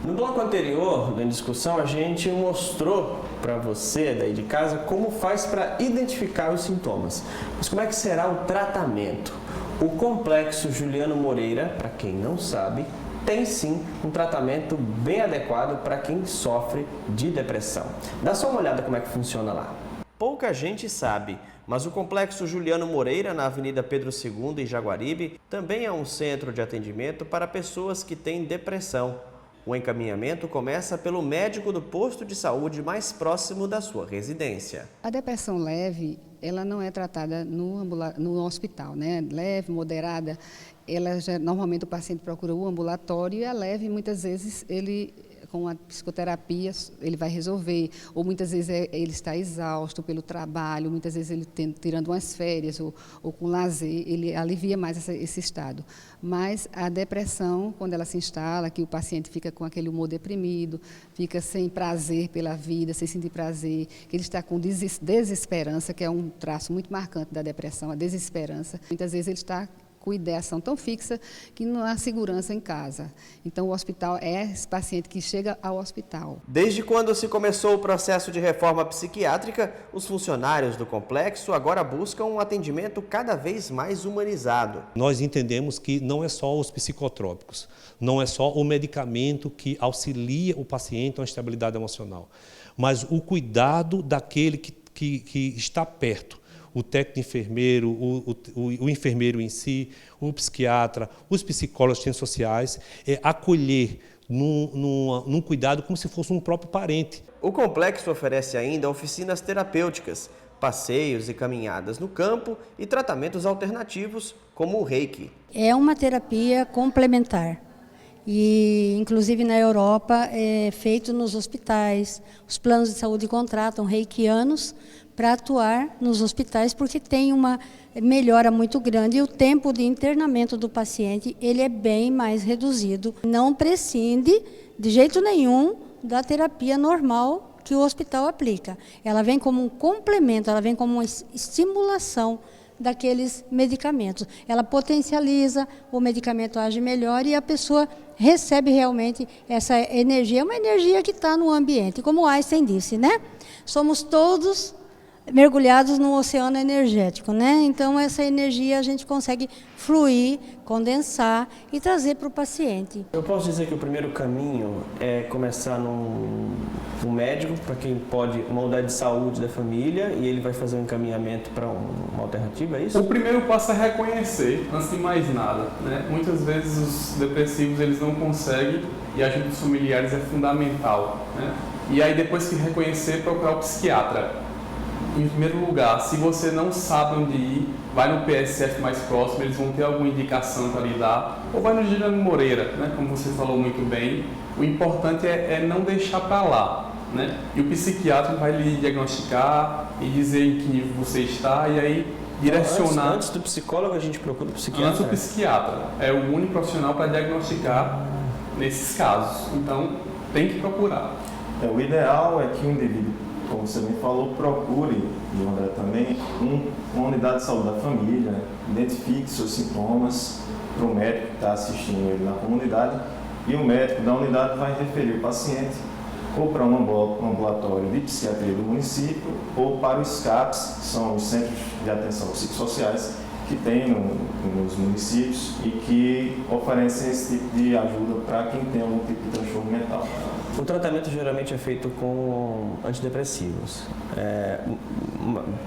No bloco anterior, na discussão, a gente mostrou para você daí de casa como faz para identificar os sintomas. Mas como é que será o tratamento? O Complexo Juliano Moreira, para quem não sabe, tem sim um tratamento bem adequado para quem sofre de depressão. Dá só uma olhada como é que funciona lá. Pouca gente sabe, mas o Complexo Juliano Moreira, na Avenida Pedro II, em Jaguaribe, também é um centro de atendimento para pessoas que têm depressão. O encaminhamento começa pelo médico do posto de saúde mais próximo da sua residência. A depressão leve, ela não é tratada no hospital, né? Leve, moderada, normalmente o paciente procura o ambulatório e a leve, muitas vezes, com a psicoterapia, ele vai resolver, ou muitas vezes ele está exausto pelo trabalho, muitas vezes ele tirando umas férias ou com lazer, ele alivia mais esse estado. Mas a depressão, quando ela se instala, que o paciente fica com aquele humor deprimido, fica sem prazer pela vida, sem sentir prazer, que ele está com desesperança, que é um traço muito marcante da depressão, a desesperança. Muitas vezes ele está com ideação tão fixa que não há segurança em casa. Então, o hospital é esse paciente que chega ao hospital. Desde quando se começou o processo de reforma psiquiátrica, os funcionários do complexo agora buscam um atendimento cada vez mais humanizado. Nós entendemos que não é só os psicotrópicos, não é só o medicamento que auxilia o paciente a uma estabilidade emocional, mas o cuidado daquele que está perto. O técnico enfermeiro, o enfermeiro em si, o psiquiatra, os psicólogos, assistentes sociais, acolher num cuidado como se fosse um próprio parente. O complexo oferece ainda oficinas terapêuticas, passeios e caminhadas no campo e tratamentos alternativos, como o Reiki. É uma terapia complementar. E, inclusive, na Europa, é feito nos hospitais. Os planos de saúde contratam reikianos para atuar nos hospitais, porque tem uma melhora muito grande e o tempo de internamento do paciente ele é bem mais reduzido. Não prescinde, de jeito nenhum, da terapia normal que o hospital aplica. Ela vem como um complemento, ela vem como uma estimulação daqueles medicamentos. Ela potencializa, o medicamento age melhor e a pessoa recebe realmente essa energia. É uma energia que está no ambiente, como Einstein disse, né? Somos todos mergulhados num oceano energético, né? Então, essa energia a gente consegue fluir, condensar e trazer para o paciente. Eu posso dizer que o primeiro caminho é começar num médico, para quem pode, uma unidade de saúde da família, e ele vai fazer um encaminhamento para uma alternativa, é isso? O primeiro passo é reconhecer, antes de mais nada, né? Muitas vezes os depressivos eles não conseguem e a ajuda dos familiares é fundamental, né? E aí depois que reconhecer, procurar o psiquiatra. Em primeiro lugar, se você não sabe onde ir, vai no PSF mais próximo, eles vão ter alguma indicação para lhe dar, ou vai no Juliano Moreira, né, como você falou muito bem. O importante é não deixar para lá, né? E o psiquiatra vai lhe diagnosticar e dizer em que nível você está e aí direcionar. Antes do psicólogo a gente procura o psiquiatra? Antes do psiquiatra. É o único profissional para diagnosticar nesses casos. Então, tem que procurar. O ideal é que o indivíduo, como você me falou, procure, e o André também, uma unidade de saúde da família, identifique seus sintomas para o médico que está assistindo ele na comunidade e o médico da unidade vai referir o paciente ou para um ambulatório de psiquiatria do município ou para os CAPs, que são os Centros de Atenção Psicossociais, que tem nos municípios e que oferecem esse tipo de ajuda para quem tem algum tipo de transtorno mental. O tratamento geralmente é feito com antidepressivos,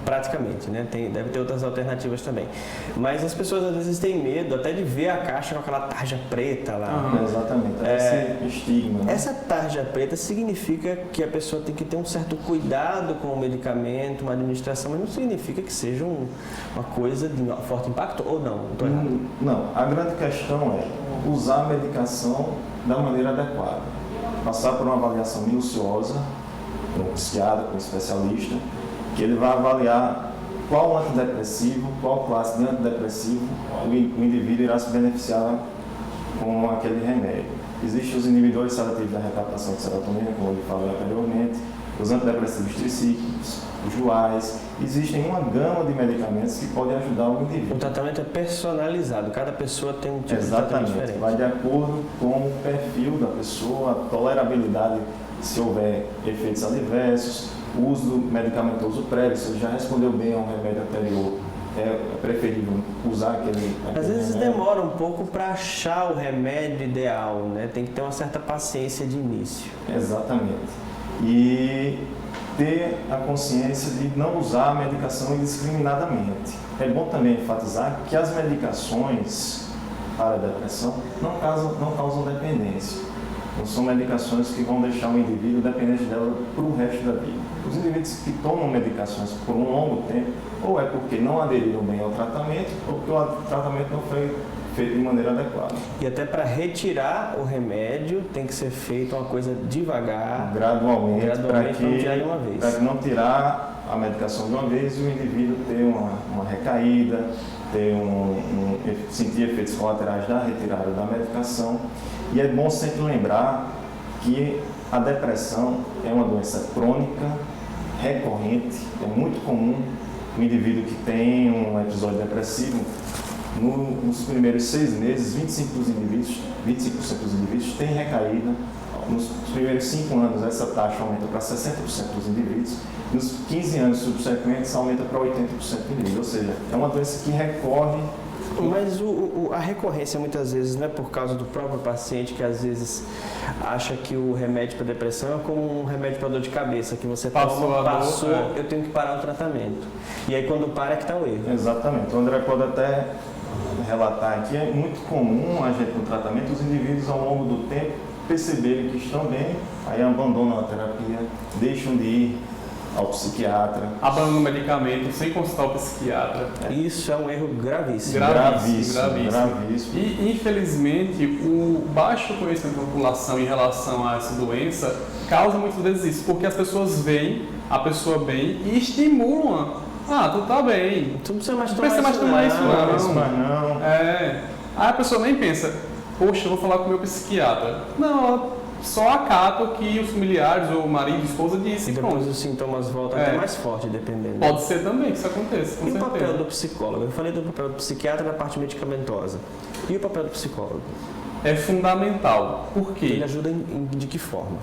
praticamente, né? Deve ter outras alternativas também. Mas as pessoas às vezes têm medo até de ver a caixa com aquela tarja preta lá. Exatamente, esse estigma. Né? Essa tarja preta significa que a pessoa tem que ter um certo cuidado com o medicamento, uma administração, mas não significa que seja uma coisa de forte impacto ou não? Estou errado? Não, a grande questão é usar a medicação da maneira adequada. Passar por uma avaliação minuciosa, com um psiquiatra, com um especialista, que ele vai avaliar qual antidepressivo, qual classe de antidepressivo o indivíduo irá se beneficiar com aquele remédio. Existem os inibidores seletivos da recaptação de serotonina, como eu falei anteriormente, os antidepressivos tricíclicos, os JUAs. Existem uma gama de medicamentos que podem ajudar o indivíduo. O tratamento é personalizado, cada pessoa tem um tipo de tratamento diferente. Vai de acordo com o perfil da pessoa, a tolerabilidade, se houver efeitos adversos, o uso do medicamentoso prévio, se ele já respondeu bem ao remédio anterior, é preferível usar aquele Às vezes remédio. demora um pouco para achar o remédio ideal, né? Tem que ter uma certa paciência de início. Exatamente. E ter a consciência de não usar a medicação indiscriminadamente. É bom também enfatizar que as medicações para a depressão não causam dependência. Não são medicações que vão deixar o indivíduo dependente dela para o resto da vida. Os indivíduos que tomam medicações por um longo tempo, ou é porque não aderiram bem ao tratamento, ou porque o tratamento não foi feito de maneira adequada. E até para retirar o remédio tem que ser feito uma coisa devagar, Gradualmente para não tirar de uma vez. Para não tirar a medicação de uma vez e o indivíduo ter uma recaída, sentir efeitos colaterais da retirada da medicação. E é bom sempre lembrar que a depressão é uma doença crônica, recorrente, é muito comum o indivíduo que tem um episódio depressivo, nos primeiros 6 meses, 25% dos indivíduos têm recaída. Nos primeiros 5 anos, essa taxa aumenta para 60% dos indivíduos. Nos 15 anos subsequentes, aumenta para 80% dos indivíduos. Ou seja, é uma doença que recorre. Mas a recorrência muitas vezes não é por causa do próprio paciente, que às vezes acha que o remédio para depressão é como um remédio para dor de cabeça, que você passou, eu tenho que parar o tratamento. E aí quando para é que está o erro. Exatamente. O André pode até relatar aqui, é muito comum a gente no tratamento, os indivíduos ao longo do tempo perceberem que estão bem, aí abandonam a terapia, deixam de ir ao psiquiatra. Abandonam o medicamento sem consultar o psiquiatra. Isso é um erro gravíssimo. Gravíssimo. E, infelizmente, o baixo conhecimento da população em relação a essa doença causa muitas vezes isso, porque as pessoas veem a pessoa bem e estimulam-a. Ah, tu tá bem. Tu não precisa mais tomar isso não. Aí a pessoa nem pensa, poxa, eu vou falar com o meu psiquiatra. Não, ela só acata o que os familiares ou o marido, a esposa disse. E depois os sintomas voltam até mais forte, dependendo. Pode ser também que isso aconteça, com certeza. E o papel do psicólogo? Eu falei do papel do psiquiatra na parte medicamentosa. E o papel do psicólogo? É fundamental. Por quê? Ele ajuda de que forma?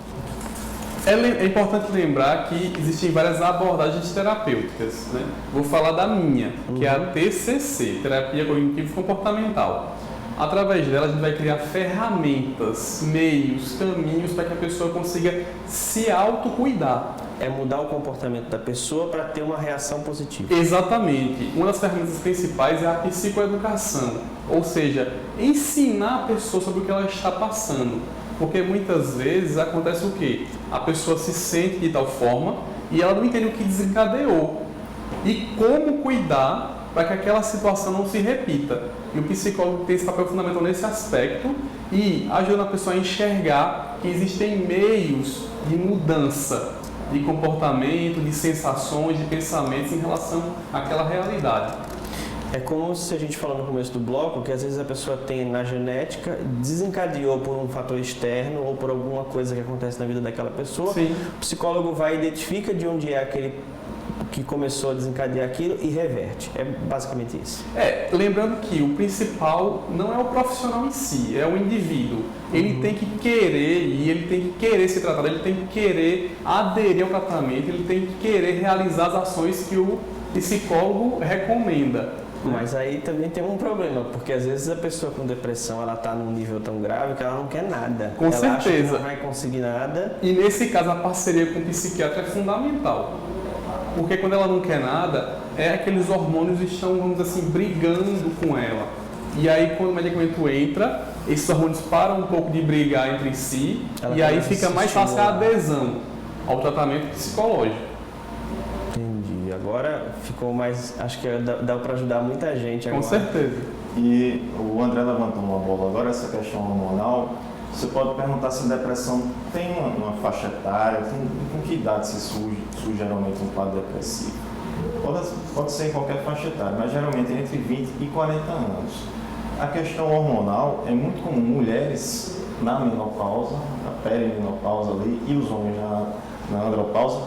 É importante lembrar que existem várias abordagens terapêuticas, né? Vou falar da minha, que é a TCC, Terapia Cognitivo Comportamental. Através dela, a gente vai criar ferramentas, meios, caminhos para que a pessoa consiga se autocuidar. É mudar o comportamento da pessoa para ter uma reação positiva. Exatamente. Uma das ferramentas principais é a psicoeducação, ou seja, ensinar a pessoa sobre o que ela está passando. Porque muitas vezes acontece o quê? A pessoa se sente de tal forma e ela não entende o que desencadeou. E como cuidar para que aquela situação não se repita. E o psicólogo tem esse papel fundamental nesse aspecto e ajuda a pessoa a enxergar que existem meios de mudança de comportamento, de sensações, de pensamentos em relação àquela realidade. É como se a gente falou no começo do bloco, que às vezes a pessoa tem na genética, desencadeou por um fator externo ou por alguma coisa que acontece na vida daquela pessoa. Sim. O psicólogo vai e identifica de onde é aquele que começou a desencadear aquilo e reverte. É basicamente isso. Lembrando que o principal não é o profissional em si, é o indivíduo. Ele tem que querer e ele tem que querer ser tratado, ele tem que querer aderir ao tratamento, ele tem que querer realizar as ações que o psicólogo recomenda. Mas aí também tem um problema, porque às vezes a pessoa com depressão, ela está num nível tão grave que ela não quer nada. Com ela certeza. Acha que não vai conseguir nada. E nesse caso a parceria com o psiquiatra é fundamental. Porque quando ela não quer nada, aqueles hormônios estão, vamos dizer assim, brigando com ela. E aí quando o medicamento entra, esses hormônios param um pouco de brigar entre si e aí fica mais fácil a adesão ao tratamento psicológico. Entendi. Agora ficou mais... Acho que dá para ajudar muita gente agora. Com certeza. E o André levantou uma bola agora, essa questão hormonal. Você pode perguntar se a depressão tem uma faixa etária, com que idade se surge geralmente um quadro depressivo. Pode ser em qualquer faixa etária, mas geralmente entre 20 e 40 anos. A questão hormonal é muito comum mulheres na menopausa, na perimenopausa ali, e os homens na andropausa,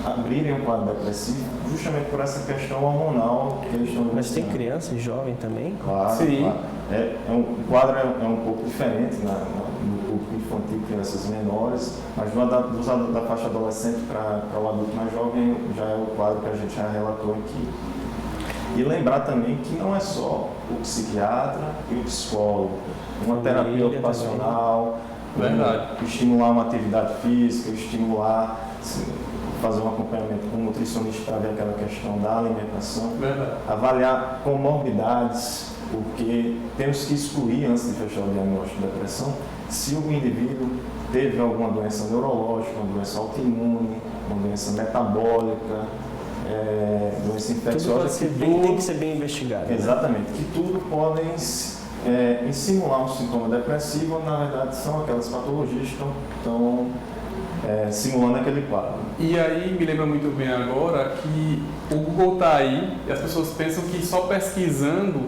abrirem um quadro depressivo justamente por essa questão hormonal que eles estão Mas tem vivenciando. criança e jovem também? Claro, Sim. claro. O quadro é um pouco diferente no público infantil, crianças menores, mas da faixa adolescente para o adulto mais jovem já é o quadro que a gente já relatou aqui. E lembrar também que não é só o psiquiatra e o psicólogo, uma terapia ocupacional, estimular uma atividade física, fazer um acompanhamento com um nutricionista para ver aquela questão da alimentação, avaliar comorbidades, porque temos que excluir, antes de fechar o diagnóstico de depressão, se o indivíduo teve alguma doença neurológica, uma doença autoimune, uma doença metabólica, doença infecciosa. Tem que ser bem investigado. Exatamente, que tudo podem simular um sintoma depressivo, na verdade são aquelas patologias que estão simulando aquele quadro. E aí me lembra muito bem agora que o Google está aí e as pessoas pensam que só pesquisando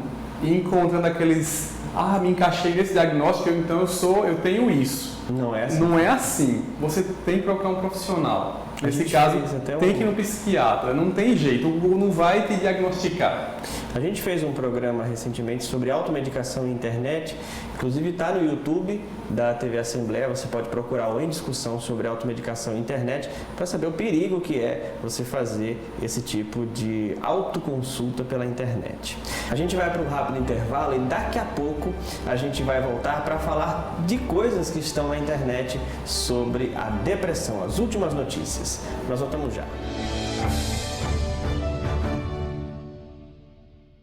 e encontrando aqueles me encaixei nesse diagnóstico, então eu tenho isso. Não é assim. Não é assim. Você tem que procurar um profissional. Nesse caso, tem que ir no psiquiatra. Não tem jeito. O Google não vai te diagnosticar. A gente fez um programa recentemente sobre automedicação na internet. Inclusive está no YouTube da TV Assembleia. Você pode procurar o Em Discussão sobre automedicação na internet para saber o perigo que é você fazer esse tipo de autoconsulta pela internet. A gente vai para um rápido intervalo e daqui a pouco a gente vai voltar para falar de coisas que estão na internet sobre a depressão, as últimas notícias. Nós voltamos já.